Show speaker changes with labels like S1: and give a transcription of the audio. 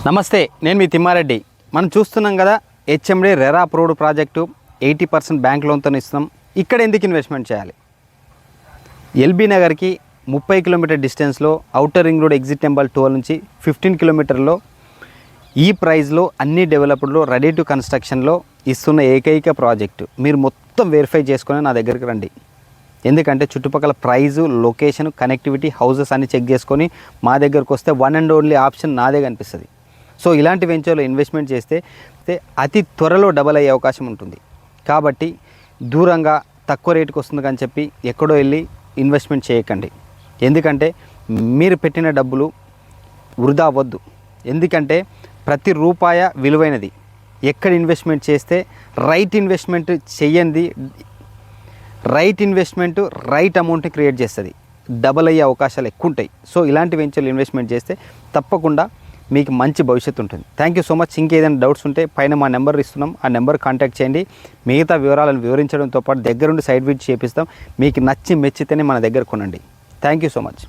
S1: నమస్తే, నేను మీ తిమ్మారెడ్డి. మనం చూస్తున్నాం కదా, HMD RERA approved project 80% bank లోన్తో ఇస్తున్నాం. ఇక్కడ ఎందుకు ఇన్వెస్ట్మెంట్ చేయాలి? ఎల్బీ నగర్కి 30 కిలోమీటర్ డిస్టెన్స్లో outer ring road exit number 12 నుంచి 15 కిలోమీటర్లో ఈ ప్రైస్లో అన్ని డెవలప్డ్లో రెడీ టు కన్స్ట్రక్షన్లో ఇస్తున్న ఏకైక ప్రాజెక్టు. మీరు మొత్తం వెరిఫై చేసుకొని నా దగ్గరికి రండి. ఎందుకంటే చుట్టుపక్కల ప్రైజు, లొకేషన్, కనెక్టివిటీ, హౌసెస్ అన్ని చెక్ చేసుకొని మా దగ్గరకు వస్తే వన్ అండ్ ఓన్లీ ఆప్షన్ నాదే కనిపిస్తుంది. సో ఇలాంటి వెంచర్లో ఇన్వెస్ట్మెంట్ చేస్తే అతి త్వరలో డబల్ అయ్యే అవకాశం ఉంటుంది. కాబట్టి దూరంగా తక్కువ రేటుకి వస్తుంది అని చెప్పి ఎక్కడో వెళ్ళి ఇన్వెస్ట్మెంట్ చేయకండి. ఎందుకంటే మీరు పెట్టిన డబ్బులు వృధా అవ్వద్దు. ఎందుకంటే ప్రతి రూపాయ విలువైనది. ఎక్కడ ఇన్వెస్ట్మెంట్ చేస్తే రైట్ ఇన్వెస్ట్మెంట్ చెయ్యండి, రైట్ ఇన్వెస్ట్మెంట్ రైట్ అమౌంట్ని క్రియేట్ చేస్తుంది. డబల్ అయ్యే అవకాశాలు ఎక్కువ ఉంటాయి. సో ఇలాంటి వెంచర్లు ఇన్వెస్ట్మెంట్ చేస్తే తప్పకుండా మీకు మంచి భవిష్యత్తు ఉంటుంది. Thank you so much. ఇంకేదైనా డౌట్స్ ఉంటే పైన మా నెంబర్ ఇస్తున్నాం, ఆ నెంబర్ కాంటాక్ట్ చేయండి. మిగతా వివరాలను వివరించడంతో పాటు దగ్గరుండి సైట్ విజిట్ చేపిస్తాం. మీకు నచ్చి మెచ్చితేనే మన దగ్గర కొనండి. Thank you so much.